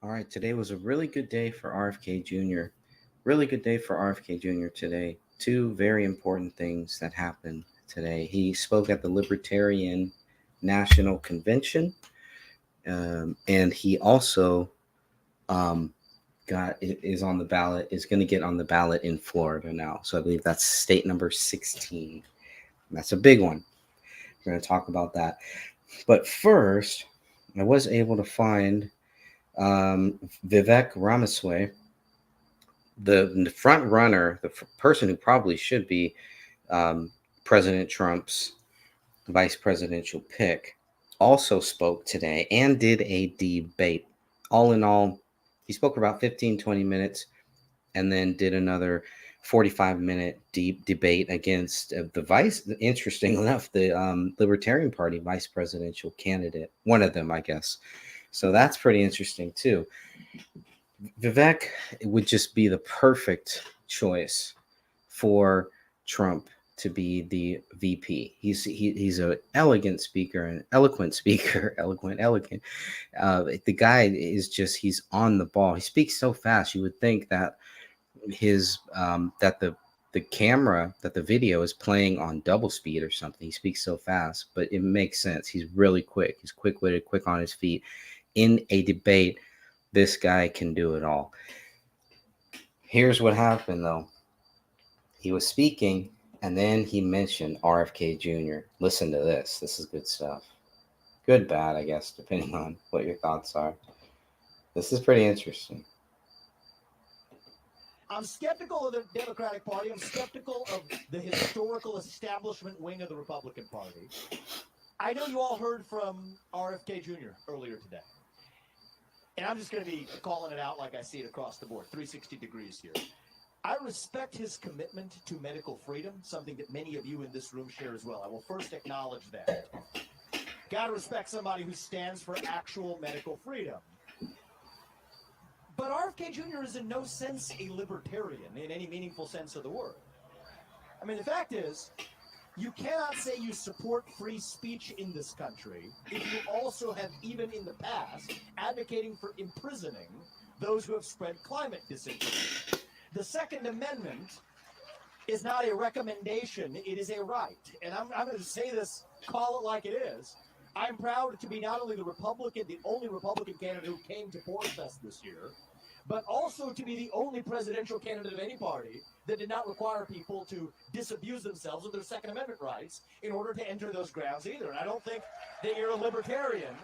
All right, today was a really good day for RFK Jr. Really good day for RFK Jr. today. Two very important things that happened today. He spoke at the Libertarian National Convention, and he also um, is on the ballot. Is going to get on the ballot in Florida now. So I believe that's state number 16. That's a big one. We're going to talk about that. But first, I was able to find Vivek Ramaswamy, the front runner, person who probably should be um, President Trump's vice presidential pick, also spoke today and did a debate. All in all, he spoke for about 15, 20 minutes and then did another 45-minute deep debate against the vice, interesting enough, the Libertarian Party vice presidential candidate, one of them, I guess. So that's pretty interesting too. Vivek would just be the perfect choice for Trump to be the VP. He's an elegant speaker, an eloquent speaker, eloquent. The guy is just, he's on the ball. He speaks so fast. You would think that the camera, that the video is playing on double speed or something. He speaks so fast, but it makes sense. He's really quick. He's quick-witted, quick on his feet. In a debate, this guy can do it all. Here's what happened though. He was speaking and then he mentioned RFK Jr. Listen to this. This is good stuff. Good, bad, I guess, depending on what your thoughts are. This is pretty interesting. I'm skeptical of the Democratic Party. I'm skeptical of the historical establishment wing of the Republican Party. I know you all heard from RFK Jr. earlier today. And I'm just going to be calling it out like I see it across the board, 360 degrees here. I respect his commitment to medical freedom, something that many of you in this room share as well. I will first acknowledge that. Got to respect somebody who stands for actual medical freedom. But RFK Jr. is in no sense a libertarian in any meaningful sense of the word. I mean, the fact is, you cannot say you support free speech in this country if you also have, even in the past, advocating for imprisoning those who have spread climate disinformation. The Second Amendment is not a recommendation, it is a right. And I'm going to say this, call it like it is. I'm proud to be not only the only Republican candidate who came to Portfest this year, but also to be the only presidential candidate of any party that did not require people to disabuse themselves of their Second Amendment rights in order to enter those grounds either. And I don't think that you're a libertarian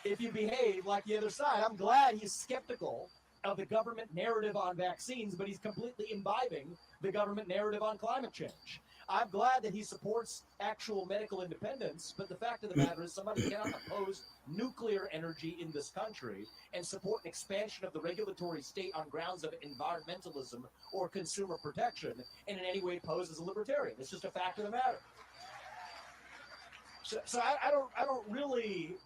if you behave like the other side. I'm glad he's skeptical of the government narrative on vaccines, but he's completely imbibing the government narrative on climate change. I'm glad that he supports actual medical independence, but the fact of the matter is somebody cannot oppose nuclear energy in this country and support an expansion of the regulatory state on grounds of environmentalism or consumer protection and in any way pose as a libertarian. It's just a fact of the matter. So I don't really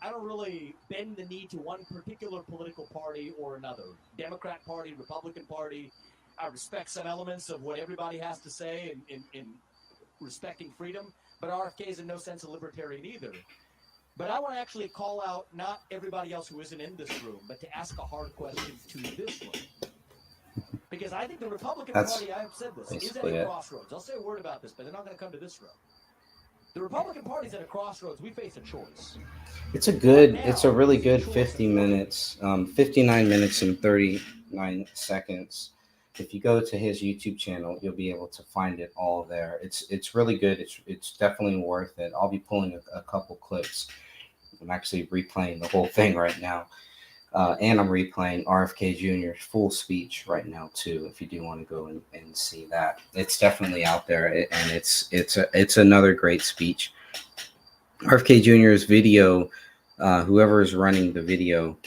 bend the knee to one particular political party or another. Democrat Party, Republican Party. I respect some elements of what everybody has to say in respecting freedom, but RFK is in no sense a libertarian either. But I want to actually call out not everybody else who isn't in this room, but to ask a hard question to this room. Because I think the Republican Party, I have said this, is at a crossroads. I'll say a word about this, but they're not going to come to this room. The Republican Party's at a crossroads. We face a choice. It's a really good 50 minutes, 59 minutes and 39 seconds. If you go to his YouTube channel, you'll be able to find it all there. It's really good. It's definitely worth it. I'll be pulling a couple clips. I'm actually replaying the whole thing right now. And I'm replaying RFK Jr.'s full speech right now too. If you do want to go and see that, it's definitely out there, and it's another great speech. RFK Jr.'s video, whoever is running the video,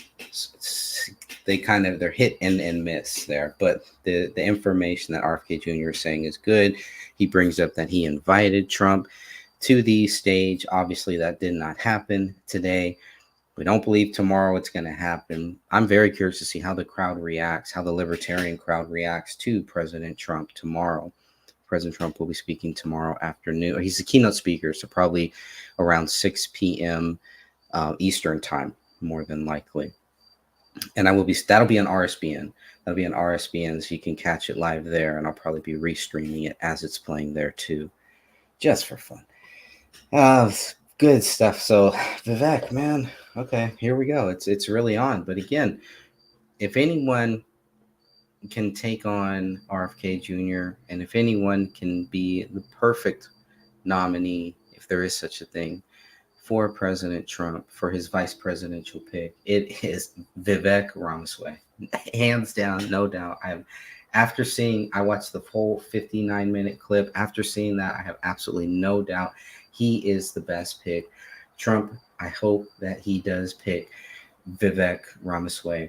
they're hit and miss there. But the information that RFK Jr. is saying is good. He brings up that he invited Trump to the stage. Obviously, that did not happen today. We don't believe tomorrow it's going to happen. I'm very curious to see how the crowd reacts, how the libertarian crowd reacts to President Trump tomorrow. President Trump will be speaking tomorrow afternoon. He's the keynote speaker, so probably around 6 p.m. Eastern time, more than likely. and I will be that'll be an RSBN. That'll be an RSBN, so you can catch it live there, and I'll probably be restreaming it as it's playing there too, just for fun. Good stuff. So Vivek, man, okay, here we go. It's really on. But again, if anyone can take on RFK Jr. and if anyone can be the perfect nominee, if there is such a thing, for President Trump for his vice presidential pick, it is Vivek Ramaswamy, hands down, no doubt. I watched the whole 59-minute clip. After seeing that, I have absolutely no doubt he is the best pick. Trump, I hope that he does pick Vivek Ramaswamy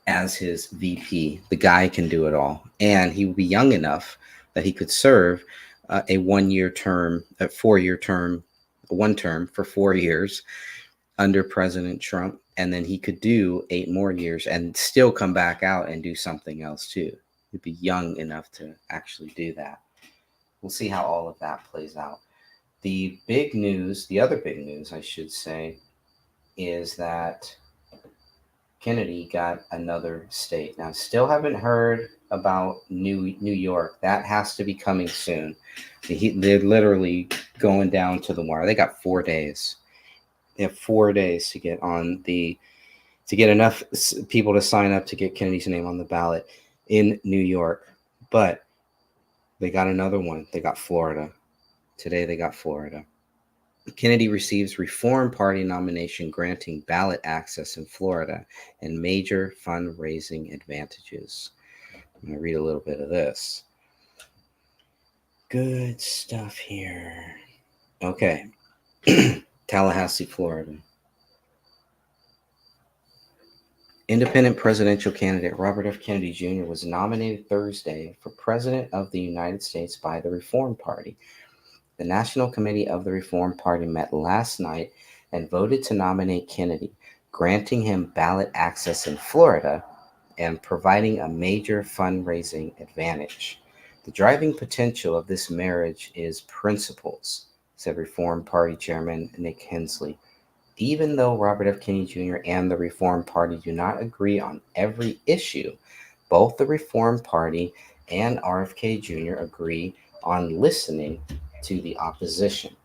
as his VP. The guy can do it all, and he will be young enough that he could serve a 1 year term, a 4 year term, one term for 4 years under President Trump, and then he could do 8 more years and still come back out and do something else too. He'd be young enough to actually do that. We'll see how all of that plays out. The other big news, I should say, is that Kennedy got another state. Now, still haven't heard about New York. That has to be coming soon. They're literally going down to the wire. They got 4 days. They have 4 days to get enough people to sign up to get Kennedy's name on the ballot in New York. But they got another one. They got Florida. Today they got Florida. Kennedy receives Reform Party nomination granting ballot access in Florida and major fundraising advantages. I'm going to read a little bit of this. Good stuff here. Okay. Tallahassee, Florida. Independent presidential candidate Robert F. Kennedy Jr. was nominated Thursday for President of the United States by the Reform Party. The National Committee of the Reform Party met last night and voted to nominate Kennedy, granting him ballot access in Florida and providing a major fundraising advantage. The driving potential of this marriage is principles, said Reform Party Chairman Nick Hensley. Even though Robert F. Kennedy Jr. and the Reform Party do not agree on every issue, both the Reform Party and RFK Jr. agree on listening to the opposition,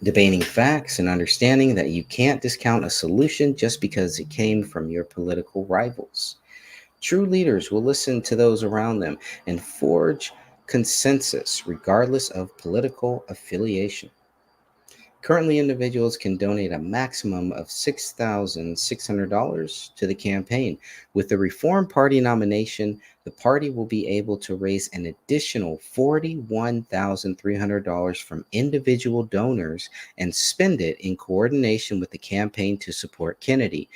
debating facts, and understanding that you can't discount a solution just because it came from your political rivals. True leaders will listen to those around them and forge consensus regardless of political affiliation. Currently, individuals can donate a maximum of $6,600 to the campaign. With the Reform Party nomination, the party will be able to raise an additional $41,300 from individual donors and spend it in coordination with the campaign to support Kennedy.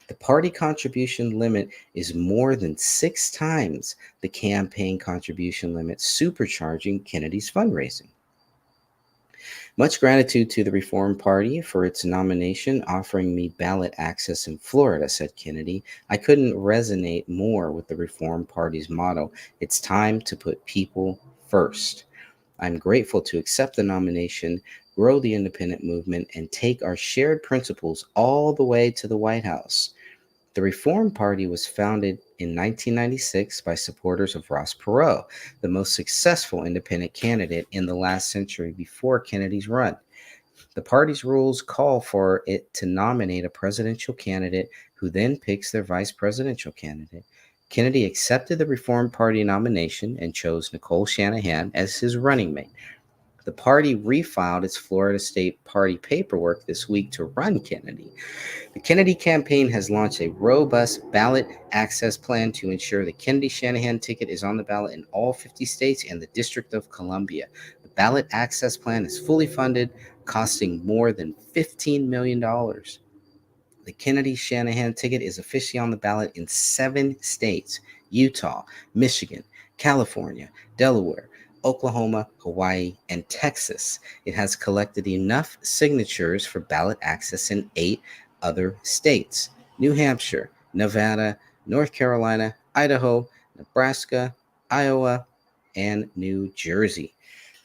The party contribution limit is more than 6 times the campaign contribution limit, supercharging Kennedy's fundraising. Much gratitude to the Reform Party for its nomination, offering me ballot access in Florida, said Kennedy. I couldn't resonate more with the Reform Party's motto, it's time to put people first. I'm grateful to accept the nomination, grow the independent movement, and take our shared principles all the way to the White House. The Reform Party was founded in 1996 by supporters of Ross Perot, the most successful independent candidate in the last century before Kennedy's run. The party's rules call for it to nominate a presidential candidate who then picks their vice presidential candidate. Kennedy accepted the Reform Party nomination and chose Nicole Shanahan as his running mate. The party refiled its Florida State Party paperwork this week to run Kennedy. The Kennedy campaign has launched a robust ballot access plan to ensure the Kennedy Shanahan ticket is on the ballot in all 50 states and the District of Columbia. The ballot access plan is fully funded, costing more than $15 million. The Kennedy Shanahan ticket is officially on the ballot in 7 states: Utah, Michigan, California, Delaware, Oklahoma, Hawaii, and Texas. It has collected enough signatures for ballot access in 8 other states: New Hampshire, Nevada, North Carolina, Idaho, Nebraska, Iowa, and New Jersey.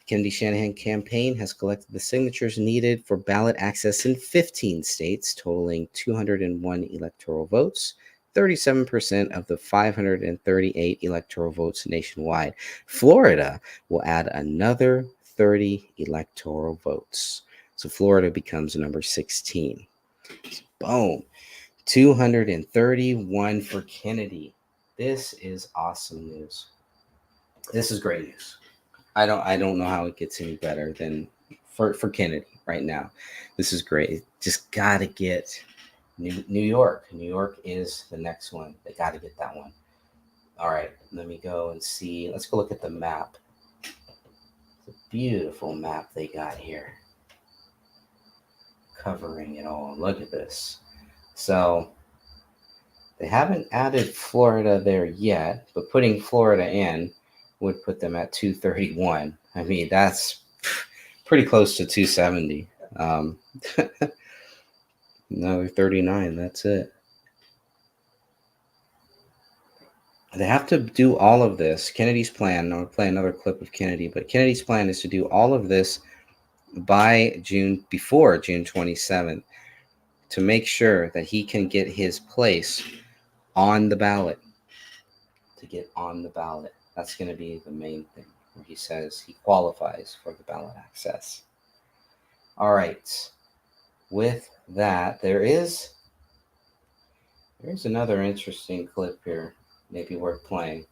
Kennedy Shanahan campaign has collected the signatures needed for ballot access in 15 states, totaling 201 electoral votes, 37% of the 538 electoral votes nationwide. Florida will add another 30 electoral votes. So Florida becomes number 16. Boom. 231 for Kennedy. This is awesome news. This is great news. I don't know how it gets any better than for Kennedy right now. This is great. Just gotta get New York. New York is the next one. They gotta get that one. All right, let me go and see. Let's go look at the map. It's a beautiful map they got here, covering it all. Look at this. So they haven't added Florida there yet, but putting Florida in would put them at 231. I mean, that's pretty close to 270. Another 39. That's it. They have to do all of this. Kennedy's plan, I'll play another clip of Kennedy, but Kennedy's plan is to do all of this before June 27th, to make sure that he can get his place on the ballot. To get on the ballot. That's going to be the main thing, where he says he qualifies for the ballot access. All right. With that, there's another interesting clip here, maybe worth playing.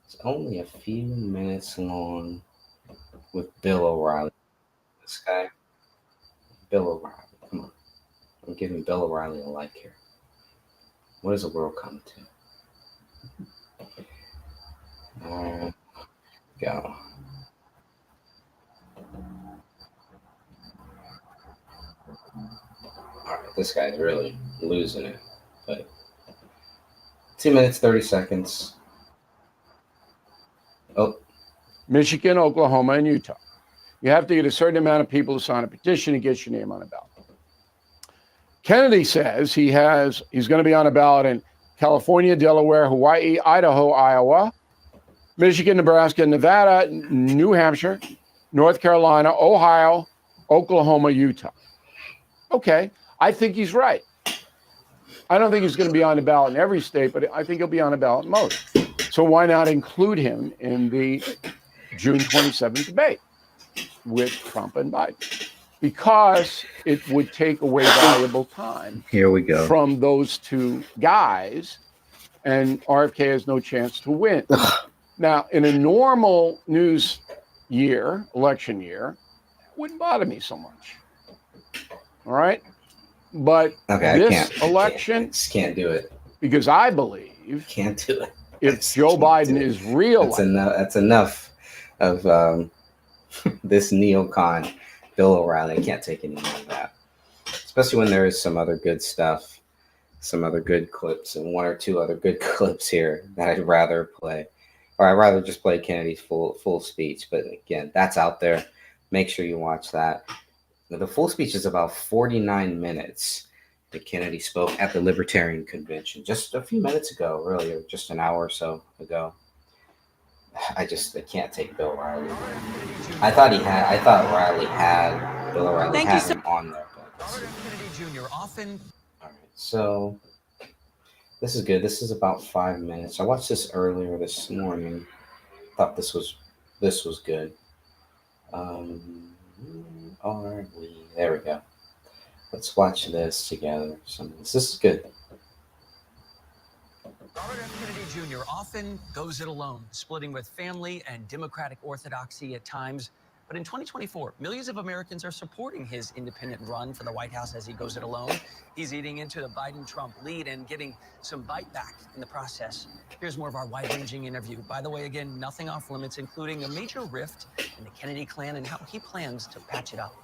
It's only a few minutes long, with Bill O'Reilly. This guy, Bill O'Reilly. Come on. I'm giving Bill O'Reilly a like here. What does the world come to? Go. All right, this guy's really losing it. But 2 minutes, 30 seconds. Oh, Michigan, Oklahoma, and Utah. You have to get a certain amount of people to sign a petition to get your name on a ballot. Kennedy says he's going to be on a ballot in California, Delaware, Hawaii, Idaho, Iowa, Michigan, Nebraska, Nevada, New Hampshire, North Carolina, Ohio, Oklahoma, Utah. Okay, I think he's right. I don't think he's going to be on the ballot in every state, but I think he'll be on a ballot in most. So why not include him in the June 27th debate with Trump and Biden? Because it would take away valuable time here we go from those two guys, and RFK has no chance to win. Now, in a normal news year, election year, it wouldn't bother me so much. All right? But this election, can't do it. Because I believe can't do it. If Joe Biden is real, that's enough of this neocon Bill O'Reilly. I can't take any more of that, especially when there is some other good stuff, some other good clips, and one or two other good clips here that I'd rather play, or I'd rather just play Kennedy's full speech. But again, that's out there. Make sure you watch that. The full speech is about 49 minutes that Kennedy spoke at the Libertarian Convention just a few minutes ago, really, or just an hour or so ago. I can't take Bill O'Reilly. I thought Riley had Bill O'Reilly had him on there. All right, so this is good. This is about 5 minutes. I watched this earlier this morning. Thought this was good. There we go. Let's watch this together. This is good. Robert F. Kennedy Jr. often goes it alone, splitting with family and Democratic orthodoxy at times. But in 2024, millions of Americans are supporting his independent run for the White House as he goes it alone. He's eating into the Biden-Trump lead and getting some bite back in the process. Here's more of our wide-ranging interview. By the way, again, nothing off limits, including a major rift in the Kennedy clan and how he plans to patch it up.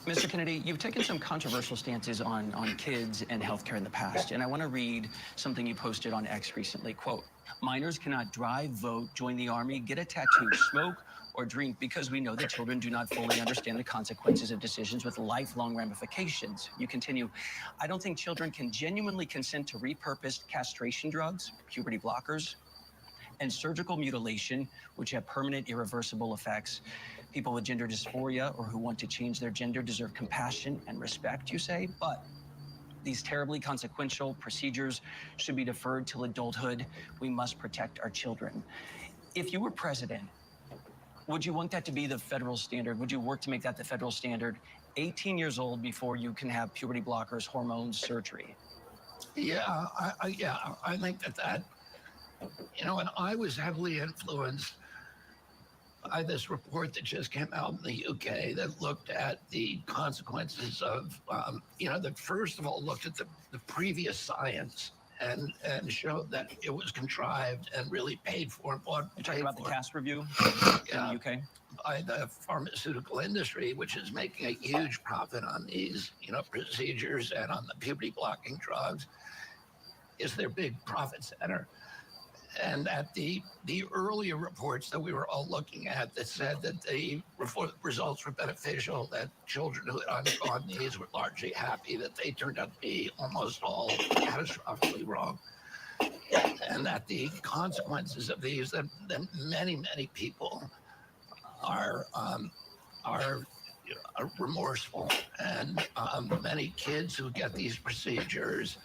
Mr. Kennedy, you've taken some controversial stances on kids and healthcare in the past, and I want to read something you posted on X recently. Quote, minors cannot drive, vote, join the army, get a tattoo, smoke, or drink because we know that children do not fully understand the consequences of decisions with lifelong ramifications. You continue, I don't think children can genuinely consent to repurposed castration drugs, puberty blockers, and surgical mutilation, which have permanent, irreversible effects. People with gender dysphoria or who want to change their gender deserve compassion and respect, you say, but these terribly consequential procedures should be deferred till adulthood. We must protect our children. If you were president, would you want that to be the federal standard? Would you work to make that the federal standard? 18 years old before you can have puberty blockers, hormones, surgery. Yeah, I think that, and I was heavily influenced by this report that just came out in the UK that looked at the consequences of, that first of all looked at the previous science and showed that it was contrived and really paid for and bought. You're talking about the CAS review in the UK? By the pharmaceutical industry, which is making a huge profit on these, procedures and on the puberty blocking drugs, is their big profit center. And at the earlier reports that we were all looking at that said that the results were beneficial, that children who had undergone these were largely happy, that they turned out to be almost all catastrophically wrong. And that the consequences of these, that many, many people are remorseful, and many kids who get these procedures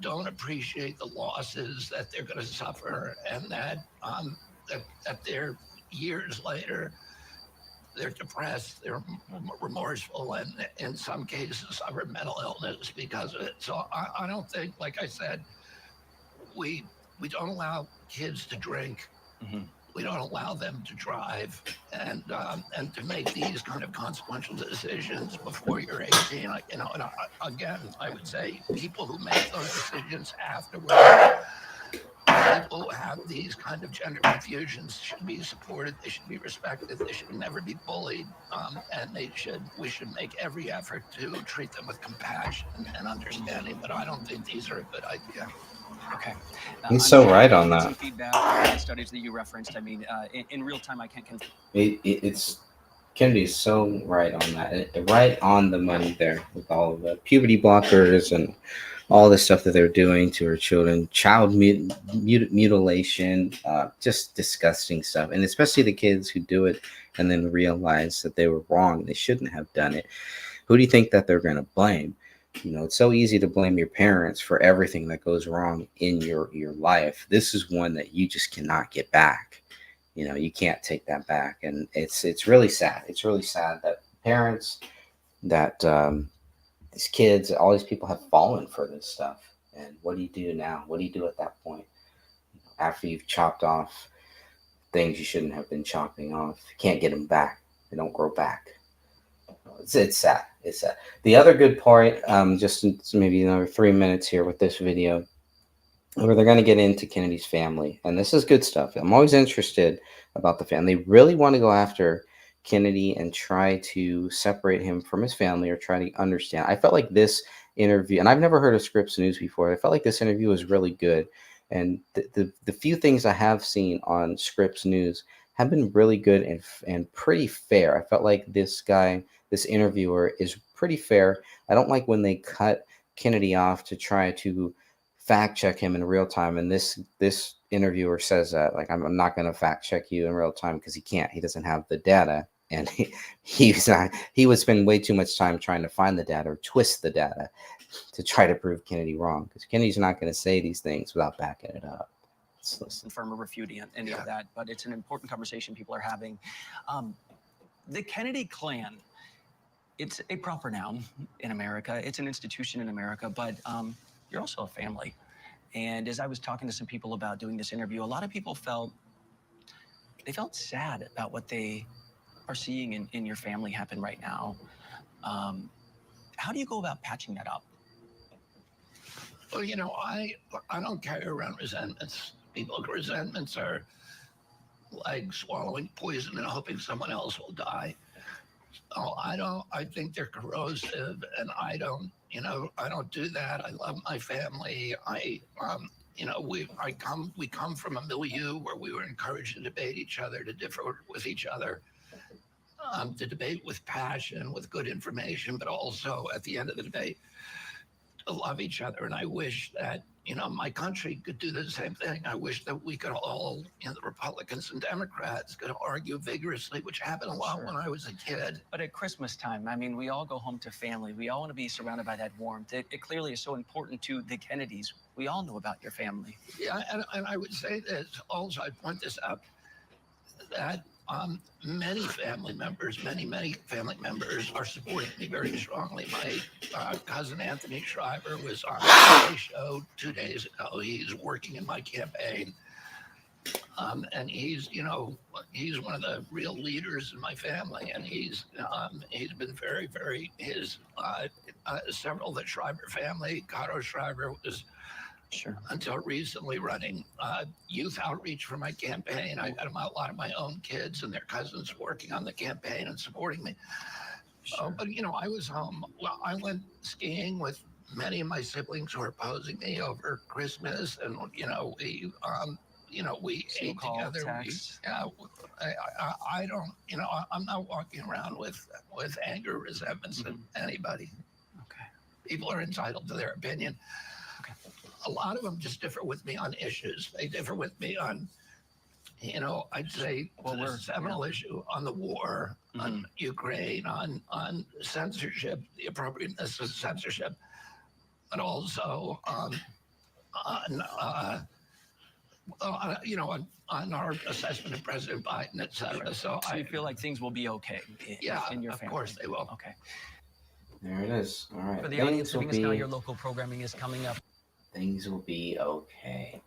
don't appreciate the losses that they're going to suffer, and that they're years later, they're depressed, they're remorseful, and in some cases suffer mental illness because of it. So I don't think, like I said, we don't allow kids to drink. Mm-hmm. We don't allow them to drive, and to make these kind of consequential decisions before you're 18. Again, I would say people who make those decisions afterwards, people who have these kind of gender confusions should be supported. They should be respected. They should never be bullied, and we should make every effort to treat them with compassion and understanding. But I don't think these are a good idea. Okay. He's so right on that. Some feedback on the studies that you referenced. I mean, in real time, I can't confirm. It's Kennedy's so right on that. Right on the money there with all of the puberty blockers and all the stuff that they're doing to her children, child mutilation, just disgusting stuff. And especially the kids who do it and then realize that they were wrong. They shouldn't have done it. Who do you think that they're going to blame? It's so easy to blame your parents for everything that goes wrong in your life. This is one that you just cannot get back. You can't take that back. And it's really sad. It's really sad that parents, that these kids, all these people have fallen for this stuff. And what do you do now? What do you do at that point? After you've chopped off things you shouldn't have been chopping off, you can't get them back. They don't grow back. It's sad. It's sad. The other good part, just maybe another 3 minutes here with this video, where they're going to get into Kennedy's family. And this is good stuff. I'm always interested about the family. They really want to go after Kennedy and try to separate him from his family or try to understand. I felt like this interview, and I've never heard of Scripps News before, I felt like this interview was really good. And the few things I have seen on Scripps News have been really good and pretty fair. I felt like this guy, this interviewer, is pretty fair. I don't like when they cut Kennedy off to try to fact check him in real time. And this interviewer says that, like, I'm not going to fact check you in real time because he can't. He doesn't have the data. And he would spend way too much time trying to find the data or twist the data to try to prove Kennedy wrong, because Kennedy's not going to say these things without backing it up. Confirm or refute any of that, but it's an important conversation people are having. The Kennedy clan, it's a proper noun in America. It's an institution in America, but you're also a family. And as I was talking to some people about doing this interview, a lot of people felt sad about what they are seeing in your family happen right now. How do you go about patching that up? Well, I don't carry around resentments. People's resentments are like swallowing poison and hoping someone else will die. So I think they're corrosive, and I don't do that. I love my family. We come from a milieu where we were encouraged to debate each other, to differ with each other, to debate with passion, with good information, but also at the end of the debate, to love each other. And I wish that, my country could do the same thing. I wish that we could all, the Republicans and Democrats could argue vigorously, which happened a lot when I was a kid. But at Christmas time, I mean, we all go home to family. We all want to be surrounded by that warmth. It clearly is so important to the Kennedys. We all know about your family. Yeah, and I would say this also, I'd point this out, that many family members are supporting me very strongly. My cousin Anthony Shriver was on the show 2 days ago. He's working in my campaign. And he's one of the real leaders in my family, and he's been very, very, several of the Shriver family, Cotto Shriver was until recently running youth outreach for my campaign. I got a lot of my own kids and their cousins working on the campaign and supporting me. But I was home. Well, I went skiing with many of my siblings who were opposing me over Christmas, and we ate together. I don't, I'm not walking around with anger or resentments of anybody. Okay. People are entitled to their opinion. Okay. A lot of them just differ with me on issues. They differ with me on, I'd say the seminal issue on the war, on Ukraine, on censorship, the appropriateness of censorship, but also on our assessment of President Biden, et cetera. So you feel like things will be okay in your family? Of course they will. Okay. There it is. All right. For the audience giving us now, your local programming is coming up. Things will be okay.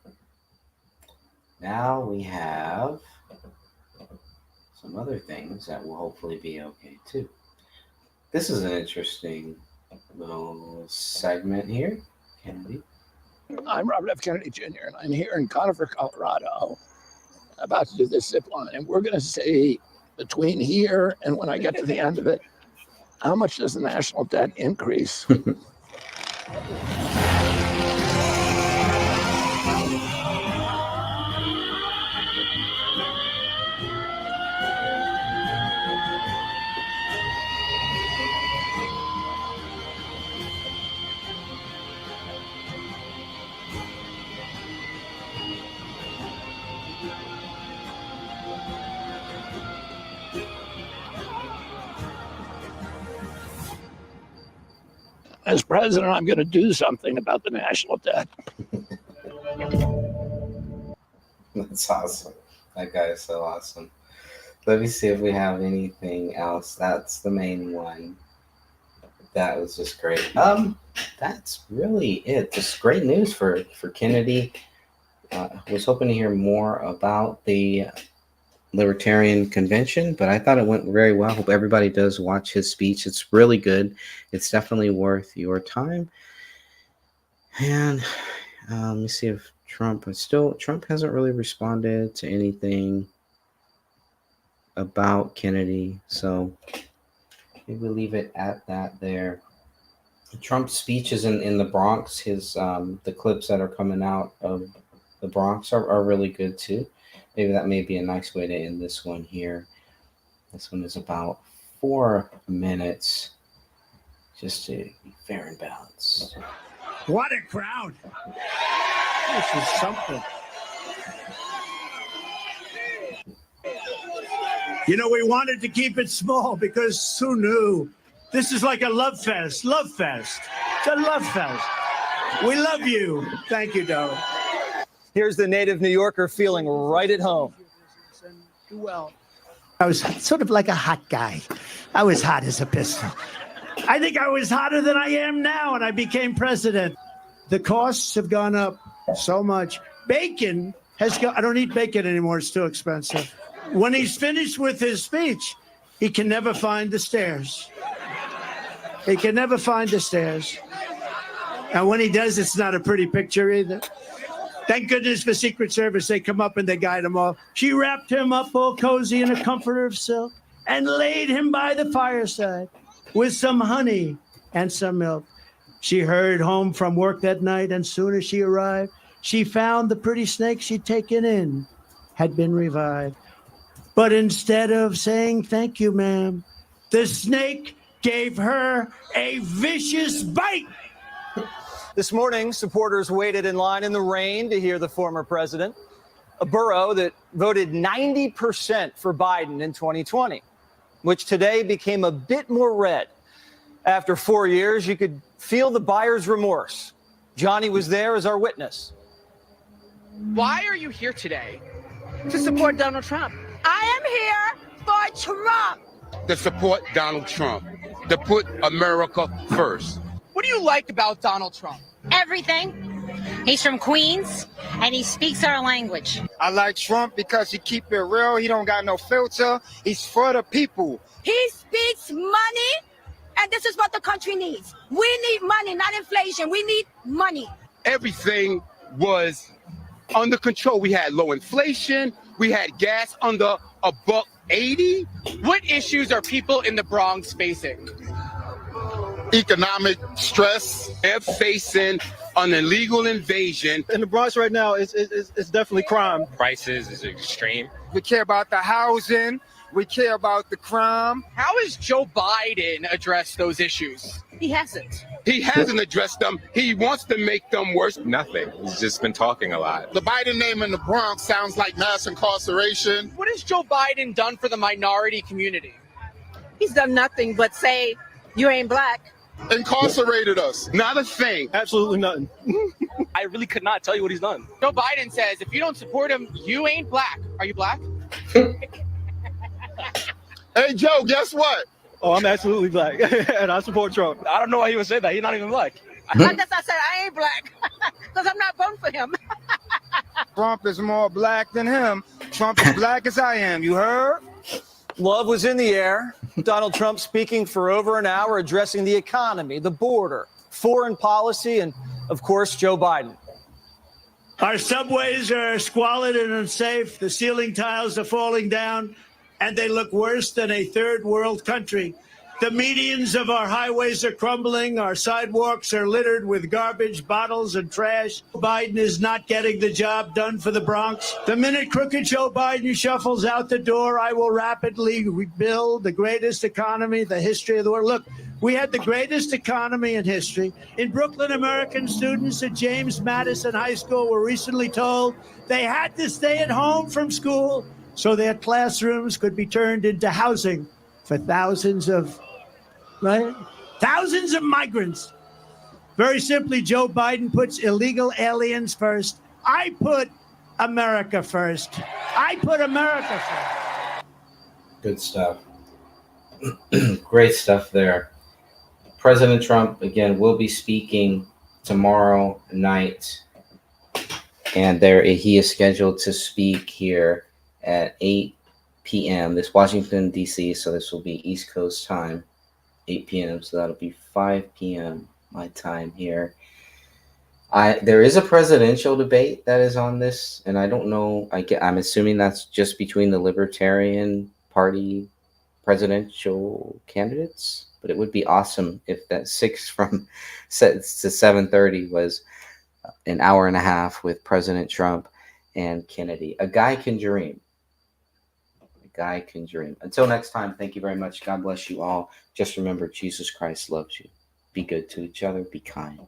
Now we have some other things that will hopefully be okay too. This is an interesting little segment here, Kennedy. I'm Robert F. Kennedy Jr., and I'm here in Conifer, Colorado, about to do this zip line. And we're going to see between here and when I get to the end of it, how much does the national debt increase? As president, I'm going to do something about the national debt. That's awesome. That guy is so awesome. Let me see if we have anything else. That's the main one. That was just great. That's really it. Just great news for Kennedy. Was hoping to hear more about the Libertarian Convention, but I thought it went very well. Hope everybody does watch his speech. It's really good. It's definitely worth your time. And let me see if Trump hasn't really responded to anything about Kennedy, so maybe we'll leave it at that there. Trump's speech is in the Bronx. His the clips that are coming out of the Bronx are really good too. Maybe that may be a nice way to end this one here. This one is about 4 minutes, just to be fair and balanced. What a crowd! This is something. We wanted to keep it small because who knew? This is like a love fest. Love fest. It's a love fest. We love you. Thank you, darling. Here's the native New Yorker feeling right at home. Well, I was sort of like a hot guy. I was hot as a pistol. I think I was hotter than I am now, and I became president. The costs have gone up so much. Bacon has gone. I don't eat bacon anymore. It's too expensive. When he's finished with his speech, he can never find the stairs. He can never find the stairs. And when he does, it's not a pretty picture either. Thank goodness for Secret Service. They come up and they guide him off. She wrapped him up all cozy in a comforter of silk and laid him by the fireside with some honey and some milk. She hurried home from work that night, and soon as she arrived, she found the pretty snake she'd taken in had been revived. But instead of saying, "Thank you, ma'am," the snake gave her a vicious bite. This morning, supporters waited in line in the rain to hear the former president, a borough that voted 90% for Biden in 2020, which today became a bit more red. After 4 years, you could feel the buyer's remorse. Johnny was there as our witness. Why are you here today to support Donald Trump? I am here for Trump. To support Donald Trump, to put America first. What do you like about Donald Trump? Everything. He's from Queens, and he speaks our language. I like Trump because he keep it real. He don't got no filter. He's for the people. He speaks money, and this is what the country needs. We need money, not inflation. We need money. Everything was under control. We had low inflation. We had gas under $1.80. What issues are people in the Bronx facing? Economic stress. They're facing an illegal invasion. In the Bronx right now, it's definitely crime. Prices is extreme. We care about the housing. We care about the crime. How has Joe Biden addressed those issues? He hasn't. He hasn't addressed them. He wants to make them worse. Nothing. He's just been talking a lot. The Biden name in the Bronx sounds like mass incarceration. What has Joe Biden done for the minority community? He's done nothing but say, you ain't black. Incarcerated us. Not a thing. Absolutely nothing. I really could not tell you what he's done. Joe Biden says, if you don't support him, you ain't black. Are you black? Hey, Joe, guess what? Oh, I'm absolutely black, and I support Trump. I don't know why he would say that. He's not even black. I guess I said I ain't black because I'm not voting for him. Trump is more black than him. Trump is black as I am. You heard? Love was in the air. Donald Trump speaking for over an hour, addressing the economy, the border, foreign policy, and, of course, Joe Biden. Our subways are squalid and unsafe. The ceiling tiles are falling down, and they look worse than a third world country. The medians of our highways are crumbling. Our sidewalks are littered with garbage, bottles, and trash. Biden is not getting the job done for the Bronx. The minute crooked Joe Biden shuffles out the door, I will rapidly rebuild the greatest economy in the history of the world. Look, we had the greatest economy in history. In Brooklyn, American students at James Madison High School were recently told they had to stay at home from school so their classrooms could be turned into housing for thousands of migrants. Very simply, Joe Biden puts illegal aliens first. I put America first. I put America first. Good stuff. Great stuff there. President Trump, again, will be speaking tomorrow night. And he is scheduled to speak here at 8 p.m. This Washington, D.C., so this will be East Coast time, 8 p.m. So that'll be 5 p.m. my time here. There is a presidential debate that is on this, and I don't know. I'm assuming that's just between the Libertarian Party presidential candidates, but it would be awesome if that 6 to 7:30 was an hour and a half with President Trump and Kennedy. A guy can dream. Guy can dream. Until next time, thank you very much. God bless you all. Just remember, Jesus Christ loves you. Be good to each other. Be kind.